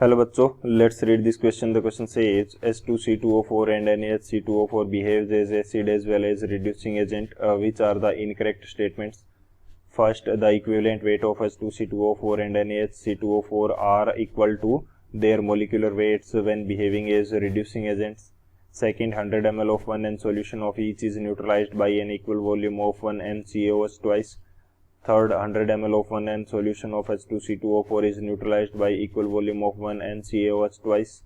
Hello बच्चों, let's read this question. The question says H2C2O4 and NaHC2O4 behaves as acid as well as reducing agent. Which are the incorrect statements? First, the equivalent weight of H2C2O4 and NaHC2O4 are equal to their molecular weights when behaving as reducing agents. Second, 100 ml of 1N solution of each is neutralized by an equal volume of 1N CaOH twice. Third, 100 ml of 1N solution of H2C2O4 is neutralized by equal volume of 1N CaOH twice.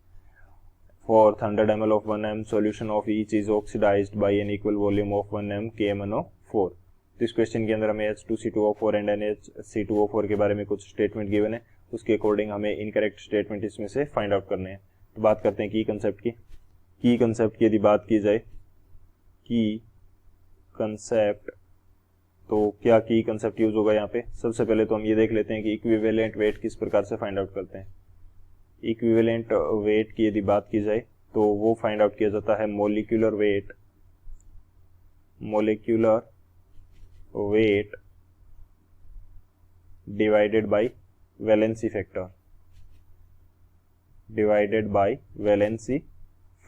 Fourth, 100 ml of 1M solution of each is oxidized by an equal volume of 1M KMnO4. इस question के अंदर हमें H2C2O4 and NaHC2O4 के बारे में कुछ statement given है, उसके अकॉर्डिंग हमें इनकरेक्ट स्टेटमेंट इसमें से फाइंड आउट करने हैं. तो बात करते हैं की कंसेप्ट की. की कंसेप्ट की यदि बात की जाए, की कंसेप्ट, तो क्या की कंसेप्ट यूज होगा यहाँ पे. सबसे पहले तो हम ये देख लेते हैं कि इक्विवेलेंट वेट किस प्रकार से फाइंड आउट करते हैं. इक्विवेलेंट वेट की यदि बात की जाए तो वो फाइंड आउट किया जाता है molecular weight divided by valency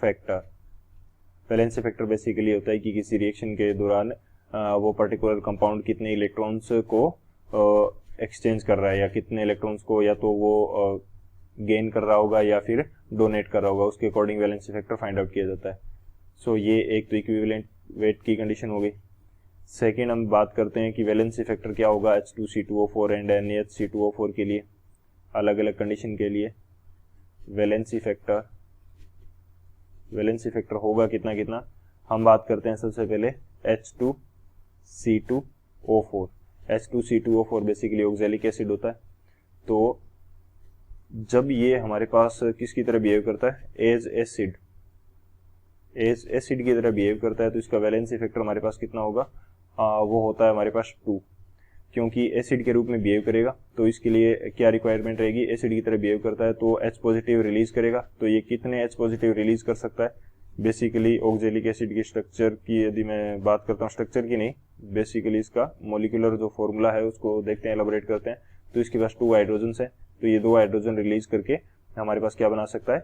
factor. Valency factor basically होता है कि किसी रिएक्शन के दौरान वो पर्टिकुलर कंपाउंड कितने इलेक्ट्रॉन्स को एक्सचेंज कर रहा है, या कितने इलेक्ट्रॉन्स को या तो वो गेन कर रहा होगा या फिर डोनेट कर रहा होगा, उसके according valency factor find out किया जाता है. सो ये एक तो इक्विवेलेंट वेट की कंडीशन हो गई. सेकेंड, हम बात करते हैं कि वैलेंसी फैक्टर क्या होगा H2C2O4 एंड NaHC2O4 के लिए, अलग अलग कंडीशन के लिए. वैलेंसी फैक्टर होगा कितना. हम बात करते हैं सबसे पहले H2C2O4 बेसिकली ऑक्सैलिक एसिड होता है. तो जब ये हमारे पास किसकी तरह बिहेव करता है, एज एसिड की तरह बिहेव करता है, तो इसका वैलेंसी फैक्टर हमारे पास कितना होगा, वो होता है हमारे पास 2. क्योंकि एसिड के रूप में बिहेव करेगा तो इसके लिए क्या रिक्वायरमेंट रहेगी, एसिड की तरह बिहेव करता है तो H पॉजिटिव रिलीज करेगा. तो ये कितने H पॉजिटिव रिलीज कर सकता है. बेसिकली ऑक्सैलिक एसिड की स्ट्रक्चर की यदि मैं बात करता हूँ, स्ट्रक्चर की नहीं, बेसिकली इसका मोलिकुलर जो फॉर्मूला है उसको देखते हैं, एलाबोरेट करते हैं. तो इसके पास 2 हाइड्रोजन है, तो ये 2 हाइड्रोजन रिलीज करके हमारे पास क्या बना सकता है,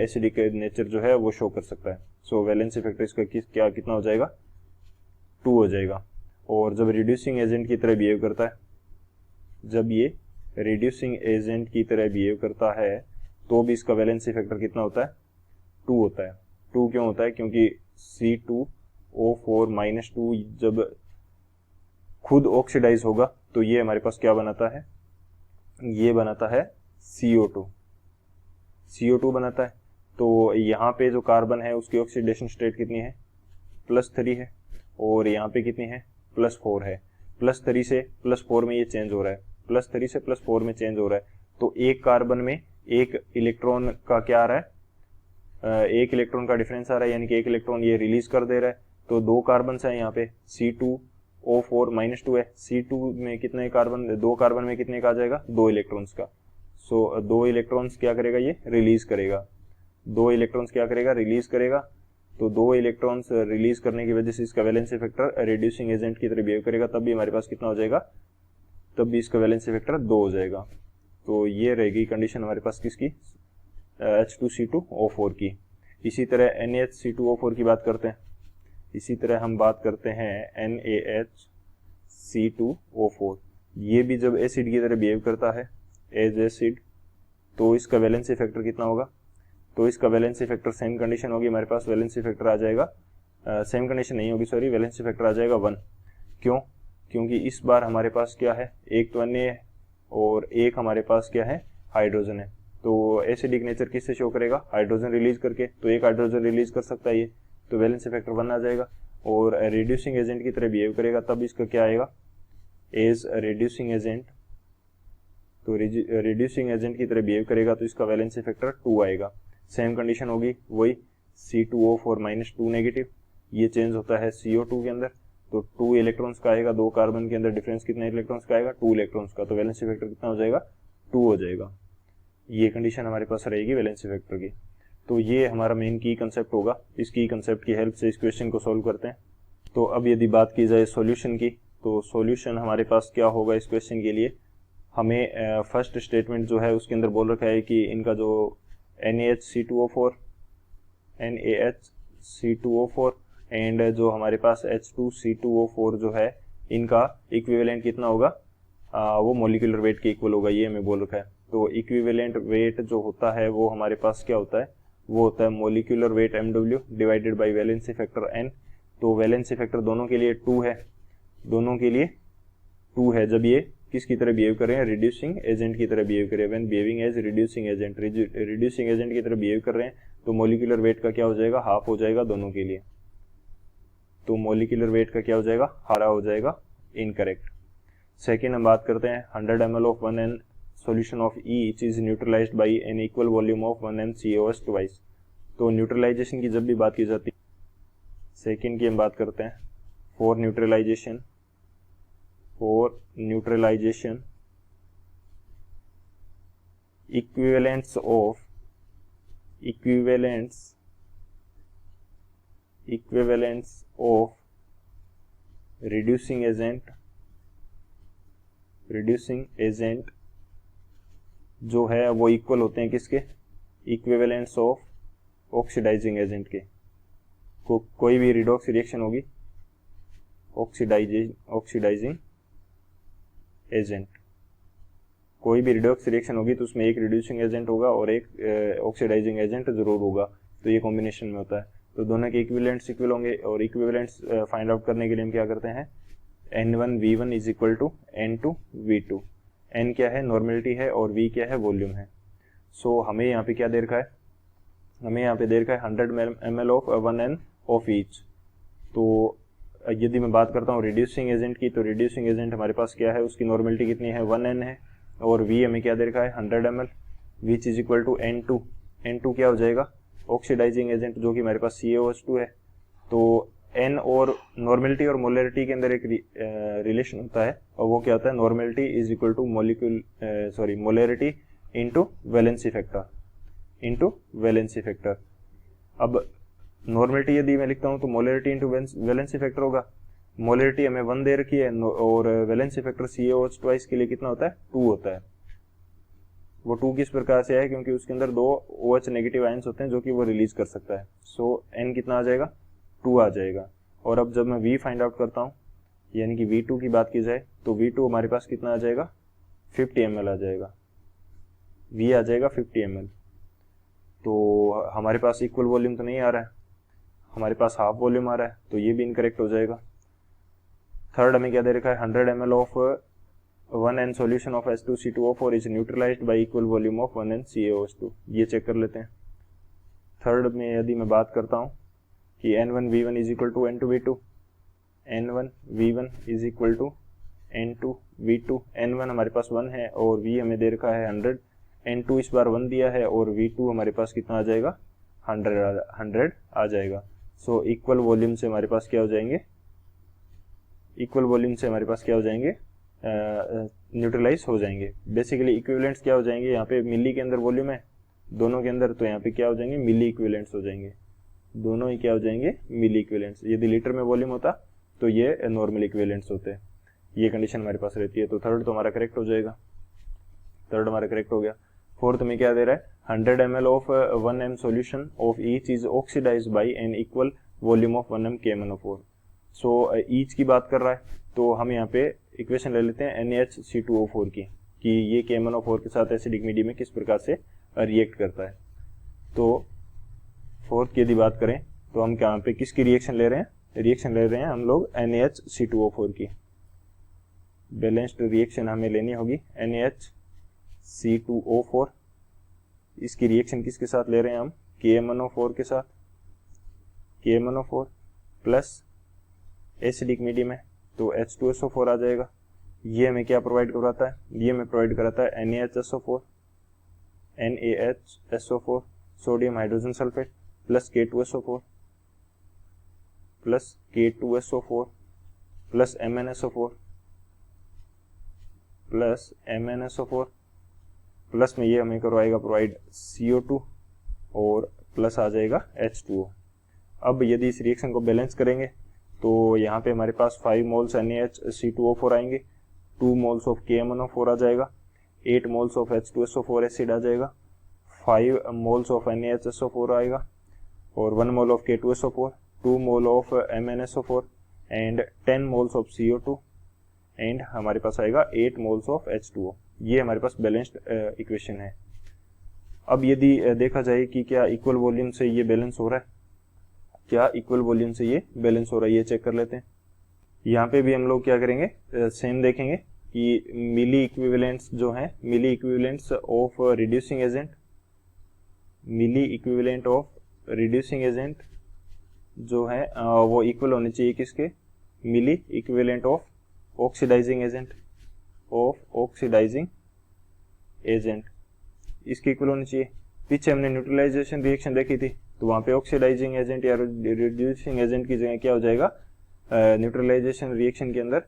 एसिडिक नेचर जो है वो शो कर सकता है. सो वैलेंसी फैक्टर इसका कितना हो जाएगा, 2 हो जाएगा. और जब रिड्यूसिंग एजेंट की तरह बिहेव करता है, तो भी इसका वैलेंसी फैक्टर कितना होता है, 2 होता है. 2 क्यों होता है, क्योंकि C2O4-2 जब खुद ऑक्सीडाइज होगा तो ये हमारे पास क्या बनाता है, ये बनाता है CO2 बनाता है. तो यहाँ पे जो कार्बन है उसकी ऑक्सीडेशन स्टेट कितनी है, +3 है, और यहाँ पे कितनी है, +4 है. +3 से +4 में ये चेंज हो रहा है, +3 से +4 में चेंज हो रहा है. तो एक कार्बन में एक इलेक्ट्रॉन का क्या आ रहा है, एक इलेक्ट्रॉन का डिफरेंस आ रहा है, यानी कि एक इलेक्ट्रॉन ये रिलीज कर दे रहा है. तो 2 कार्बन है यहाँ पे, C2O4-2 है. C2 में कितने कार्बन, 2 कार्बन में कितने का आ जाएगा, 2 इलेक्ट्रॉन्स का. सो 2 इलेक्ट्रॉन्स क्या करेगा, ये रिलीज करेगा. 2 इलेक्ट्रॉन्स क्या करेगा, रिलीज करेगा. तो 2 इलेक्ट्रॉन्स रिलीज करने की वजह से इसका वैलेंसी फैक्टर रिड्यूसिंग एजेंट की तरह बिहेव करेगा, तब भी हमारे पास कितना हो जाएगा, तब भी इसका वैलेंसी फैक्टर 2 हो जाएगा. तो ये रहेगी कंडीशन हमारे पास किसकी, H2C2O4 की. इसी तरह NaHC2O4 की बात करते हैं. इसी तरह हम बात करते हैं NaHC2O4. ये भी जब एसिड की तरह बिहेव करता है, एज एसिड, तो इसका वैलेंसी फैक्टर कितना होगा, तो इसका वैलेंसी फैक्टर सेम कंडीशन होगी हमारे पास, वैलेंसी फैक्टर आ जाएगा, सेम कंडीशन नहीं होगी सॉरी, वैलेंसी फैक्टर आ जाएगा 1. क्यों, क्योंकि इस बार हमारे पास क्या है, एक तो Na है और एक हमारे पास क्या है, हाइड्रोजन है. तो एसिडिक नेचर किससे शो करेगा, हाइड्रोजन रिलीज करके. तो एक हाइड्रोजन रिलीज कर सकता है ये, तो वैलेंसी फैक्टर 1 आ जाएगा. और रिड्यूसिंग एजेंट की तरह बिहेव करेगा, तब इसका क्या आएगा, एज रिड्यूसिंग एजेंट. तो रिड्यूसिंग एजेंट की तरह बिहेव करेगा तो इसका वैलेंसी फैक्टर 2 आएगा. सेम कंडीशन होगी वही, C2O4-2 नेगेटिव, ये चेंज होता है CO2 के अंदर, तो 2 इलेक्ट्रॉन्स का आएगा. 2 कार्बन के अंदर डिफरेंस कितने इलेक्ट्रॉन्स का आएगा, 2 इलेक्ट्रॉन्स का. तो वैलेंसी फैक्टर कितना हो जाएगा, 2 हो जाएगा. ये कंडीशन हमारे पास रहेगी वैलेंसी फैक्टर की. तो ये हमारा मेन की कंसेप्ट होगा. इस की कंसेप्ट की हेल्प से इस क्वेश्चन को सॉल्व करते हैं. तो अब यदि बात की जाए सॉल्यूशन की, तो सॉल्यूशन हमारे पास क्या होगा इस क्वेश्चन के लिए, हमें फर्स्ट स्टेटमेंट जो है उसके अंदर बोल रखा है कि इनका जो NaHC2O4 एंड जो हमारे पास H2C2O4 जो है इनका इक्विवेलेंट कितना होगा, वो मॉलिक्यूलर वेट के इक्वल होगा, ये हमें बोल रखा है। तो इक्विवेलेंट वेट जो होता है वो हमारे पास क्या होता है, वो होता है molecular weight MW divided by valency factor N। तो वैलेंसी फैक्टर दोनों के लिए 2 है, दोनों के लिए 2 है जब ये किसकी तरह बिहेव कर रहे हैं, रिड्यूसिंग एजेंट की तरह बिहेव कर रहे हैं। When behaving as reducing agent, reducing agent की तरह बिहेव कर रहे हैं तो मॉलिक्यूलर वेट का क्या हो जाएगा, हाफ हो जाएगा दोनों के लिए। तो मॉलिक्यूलर वेट का क्या हो जाएगा, हारा हो जाएगा, इनकरेक्ट। सेकेंड हम बात करते हैं 100 ml of 1N solution of each is neutralized by an equal volume of 1N CaOH twice। तो न्यूट्रलाइजेशन की जब भी बात की जाती है, सेकेंड की हम बात करते हैं for neutralisation equivalence of reducing agent जो है वो इक्वल होते हैं किसके, इक्विवेलेंस ऑफ ऑक्सीडाइजिंग एजेंट के। कोई भी रिडॉक्स रिएक्शन होगी ऑक्सीडाइजिंग एजेंट, कोई भी रिडॉक्स रिएक्शन होगी तो उसमें एक रिड्यूसिंग एजेंट होगा और एक ऑक्सीडाइजिंग एजेंट जरूर होगा, तो ये कॉम्बिनेशन में होता है। तो दोनों के इक्विवेलेंट्स इक्वल होंगे और इक्विवेलेंट्स फाइंड आउट करने के लिए हम क्या करते हैं, N1V1 is equal to N2V2। N क्या है, नॉर्मेलिटी है, और V क्या है, वॉल्यूम है। सो हमें यहाँ पे क्या दे रखा है, हमें यहाँ पे दे रखा है 100 ml of 1N of each. तो यदि मैं बात करता हूँ रिड्यूसिंग एजेंट की, तो रिड्यूसिंग एजेंट हमारे पास क्या है, उसकी नॉर्मेलिटी कितनी है, 1N है, और V हमें क्या दे रखा है 100 ml, which is equal to N2। N2 क्या हो जाएगा, ऑक्सीडाइजिंग एजेंट जो कि हमारे पास CaOH2 है। तो N और नॉर्मेलिटी और मोलरिटी के अंदर एक रिलेशन होता है, और वो क्या होता है, normality is equal to molarity into valency factor. अब नॉर्मेलिटी यदि मैं लिखता हूँ तो मोलरिटी इनटू वैलेंसी फैक्टर होगा। मोलरिटी हमें 1 दे रखी है और वैलेंसी फैक्टर CaOH ट्वाइस के लिए कितना होता है, 2 होता है। वो 2 किस प्रकार से है, क्योंकि उसके अंदर 2 OH नेगेटिव आयंस होते हैं जो कि वो रिलीज कर सकता है। सो N कितना आ जाएगा, 2 आ जाएगा। और अब जब मैं V फाइंड आउट करता हूँ, यानी कि V2 की बात की जाए, तो V2 हमारे पास कितना आ जाएगा, 50 ml आ जाएगा, V आ जाएगा 50 ml। तो हमारे पास इक्वल वॉल्यूम तो नहीं आ रहा है, हमारे पास हाफ वॉल्यूम आ रहा है, तो ये भी इनकरेक्ट हो जाएगा। थर्ड हमें क्या दे रखा है, 100 ml of 1N solution of H2C2O4 is neutralised by equal volume of 1N CaOH2। ये चेक कर लेते हैं। थर्ड में यदि मैं बात करता हूँ कि N1V1 is equal to N2V2, N1V1 is equal to N2V2। N1 हमारे पास 1 है और V हमें दे रखा है 100, N2 इस बार 1 दिया है और V2 हमारे पास कितना आ जाएगा, 100 आ जाएगा। सो इक्वल वॉल्यूम से हमारे पास क्या हो जाएंगे, न्यूट्रलाइज हो जाएंगे। बेसिकली इक्विवेलेंट्स क्या हो जाएंगे, यहाँ पे मिली के अंदर वॉल्यूम है दोनों के अंदर, तो यहाँ पे क्या हो जाएंगे, मिली इक्विवेलेंट्स हो जाएंगे, दोनों ही क्या हो जाएंगे, मिली इक्विवेलेंट्स। यदि लीटर में वॉल्यूम होता तो ये नॉर्मल इक्विवेलेंट्स होते, ये कंडीशन हमारे पास रहती है। तो थर्ड तो हमारा करेक्ट हो जाएगा, थर्ड हमारा करेक्ट हो गया। फोर्थ में क्या दे रहा है, 100 ml of 1M solution of each is oxidised by an equal volume of 1M KMnO4। So each की बात कर रहा है, तो हम यहाँ पे इक्वेशन ले लेते हैं NaHC2O4 की, कि ये KMnO4 के साथ एसिडिक मीडियम में किस प्रकार से रिएक्ट करता है। तो फोर्थ की यदि बात करें तो हम यहाँ पे किसकी रिएक्शन ले रहे हैं, रिएक्शन ले रहे हैं हम लोग NaHC2O4 की। बैलेंस्ड रिएक्शन हमें लेनी होगी NaHC2O4। इसकी रिएक्शन किसके साथ ले रहे हैं हम, KMnO4 के साथ, KMnO4 प्लस एसिडिक मीडियम है तो H2SO4 आ जाएगा। ये हमें क्या प्रोवाइड कराता है, ये हमें प्रोवाइड कराता है NaHSO4 sodium hydrogen sulphate plus K2SO4 plus K2SO4 plus MnSO4 plus में ये हमें करवाएगा प्रोवाइड CO2 और प्लस आ जाएगा H2O। अब यदि इस रिएक्शन को बैलेंस करेंगे तो यहाँ पे हमारे पास 5 मोल्स NaHC2O4 आएंगे, 2 मोल्स ऑफ KMnO4 आ जाएगा 8 मोल्स ऑफ H2SO4 एसिड आ जाएगा, 5 मोल्स ऑफ NaHSO4 आएगा, और 1 mole of K2SO4, 2 mole of MnSO4 and 10 moles of CO2 and हमारे पास आएगा 8 मोल्स ऑफ H2O। ये हमारे पास बैलेंस्ड इक्वेशन है। अब यदि देखा जाए कि क्या इक्वल वॉल्यूम से ये बैलेंस हो रहा है, क्या इक्वल वॉल्यूम से ये बैलेंस हो रहा है, ये चेक कर लेते हैं। यहाँ पे भी हम लोग क्या करेंगे, सेम देखेंगे कि मिली इक्विवेलेंट्स जो हैं, milli equivalents of reducing agent, milli equivalent of reducing agent जो है वो इक्वल होने चाहिए किसके, milli equivalent of oxidising agent, of oxidising agent, इसके इक्वल होनी चाहिए। पीछे हमने न्यूट्रलाइजेशन रिएक्शन देखी थी, तो वहाँ पे ऑक्सीडाइजिंग एजेंट या रिड्यूसिंग एजेंट की जगह क्या हो जाएगा, न्यूट्रलाइजेशन रिएक्शन के अंदर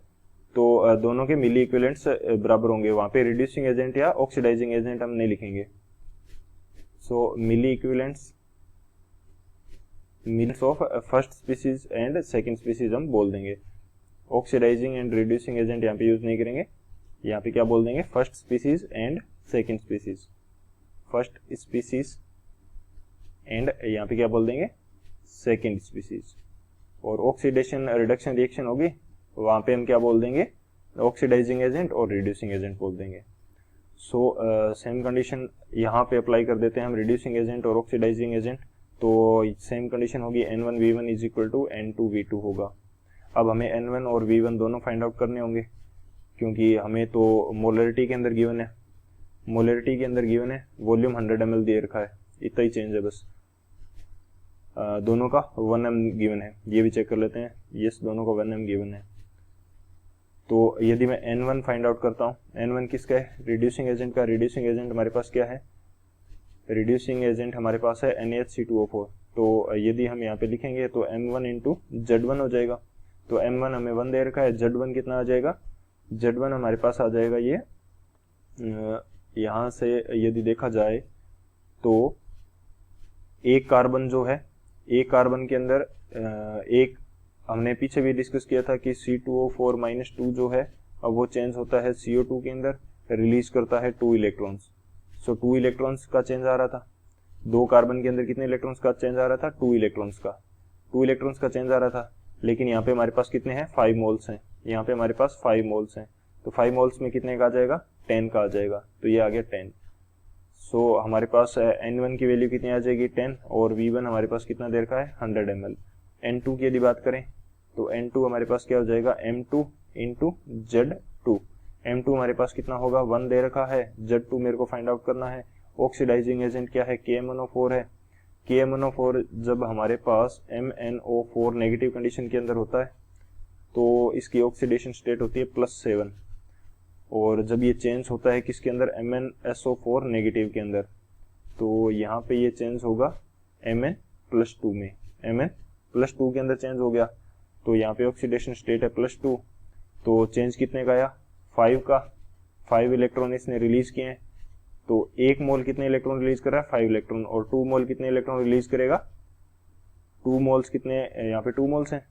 तो दोनों के मिली इक्विवेलेंट्स बराबर होंगे, वहाँ पे रिड्यूसिंग एजेंट या ऑक्सीडाइजिंग एजेंट हम नहीं लिखेंगे। So milli equivalents, mils of first species and second species हम बोल देंगे। ऑक्सीडाइजिंग एंड रिड्यूसिंग एजेंट यहाँ पे यूज नहीं करेंगे, यहाँ पे क्या बोल देंगे, first species and second species, first species and यहाँ पे क्या बोल देंगे, सेकंड स्पीसीज। और ऑक्सीडेशन रिडक्शन रिएक्शन होगी, वहां पे हम क्या बोल देंगे, ऑक्सीडाइजिंग एजेंट और रिड्यूसिंग एजेंट बोल देंगे। सो सेम कंडीशन यहाँ पे अप्लाई कर देते हैं हम, रिड्यूसिंग एजेंट और ऑक्सीडाइजिंग एजेंट, तो सेम कंडीशन होगी N1V1 is equal to N2V2 होगा। अब हमें N1 और V1 दोनों फाइंड आउट करने होंगे, क्योंकि हमें तो मोलरिटी के अंदर गिवन है, मोलरिटी के अंदर गिवन है, वॉल्यूम 100 ml दे रखा है, इतना ही चेंज है बस। दोनों का 1 m गिवन है, ये भी चेक कर लेते हैं, यस दोनों का 1 m गिवन है। तो यदि मैं N1 फाइंड आउट करता हूँ, N1 किसका है, रिड्यूसिंग एजेंट का, रिड्यूसिंग एजेंट हमारे पास क्या है, रिड्यूसिंग एजेंट हमारे पास है NaHC2O4, तो यदि हम यहाँ पे लिखेंगे तो M1 इंटू Z1 हो जाएगा, तो M1 हमें 1 दे रखा है, Z1 कितना आ जाएगा, Z1 हमारे पास आ जाएगा ये, यहाँ से यदि देखा जाए तो एक कार्बन जो है, एक कार्बन के अंदर एक, हमने पीछे भी डिस्कस किया था कि C2O4-2 जो है अब वो चेंज होता है CO2 के अंदर, रिलीज करता है 2 इलेक्ट्रॉन्स। सो 2 इलेक्ट्रॉन्स का चेंज आ रहा था, 2 कार्बन के अंदर कितने इलेक्ट्रॉन्स का चेंज आ रहा था, 2 इलेक्ट्रॉन्स का, 2 इलेक्ट्रॉन्स का चेंज आ रहा था। लेकिन यहाँ पे हमारे पास कितने हैं, 5 मोल्स हैं, यहाँ पे हमारे पास 5 मोल्स हैं, तो 5 मोल्स में कितने का आ जाएगा, 10 का आ जाएगा, तो ये आ गया 10। सो हमारे पास N1 की वैल्यू कितनी आ जाएगी, 10, और V1 हमारे पास कितना दे रखा है, 100 ml। N2 की यदि बात करें तो N2 हमारे पास क्या हो जाएगा, M2 इंटू Z2, M2 हमारे पास कितना होगा, 1 दे रखा है, Z2 मेरे को फाइंड आउट करना है। ऑक्सीडाइजिंग एजेंट क्या है, KMnO4 है, KMnO4 जब हमारे पास MnO4 नेगेटिव कंडीशन के अंदर होता है तो इसकी ऑक्सीडेशन स्टेट होती है +7, और जब ये चेंज होता है किसके अंदर, MnSO4 नेगेटिव के अंदर, तो यहाँ पे ये चेंज होगा Mn+2 में, Mn+2 के अंदर चेंज हो गया, तो यहाँ पे ऑक्सीडेशन स्टेट है +2, तो चेंज कितने का आया, 5 का, 5 इलेक्ट्रॉन इसने रिलीज किए हैं, तो 1 मोल कितने इलेक्ट्रॉन रिलीज कर रहा है, 5 इलेक्ट्रॉन, और 2 मोल कितने इलेक्ट्रॉन रिलीज करेगा, 2 मोल्स कितने, यहाँ पे 2 मोल्स हैं,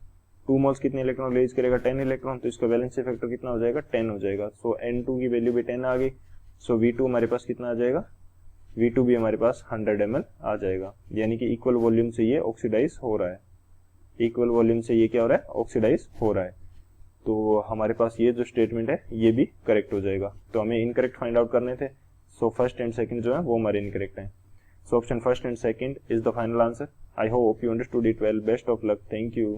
2 मोल्स कितने इलेक्ट्रॉन रिलीज करेगा, 10 इलेक्ट्रॉन, तो इसका वैलेंसी फैक्टर कितना हो जाएगा, 10 हो जाएगा। सो N2 की वैल्यू भी 10 आ गई, सो V2 हमारे पास कितना आ जाएगा, V2 भी हमारे पास 100 ml आ जाएगा, यानी कि इक्वल वॉल्यूम से ये ऑक्सीडाइज हो रहा है, इक्वल वॉल्यूम से ये क्या हो रहा है, ऑक्सीडाइज हो रहा है। तो हमारे पास ये जो स्टेटमेंट है ये भी करेक्ट हो जाएगा। तो हमें इनकरेक्ट फाइंड आउट करने थे, सो फर्स्ट एंड सेकंड जो है वो हमारे इनकरेक्ट हैं। So option first and second is the final answer. I hope you understood it well. Best of luck. Thank you.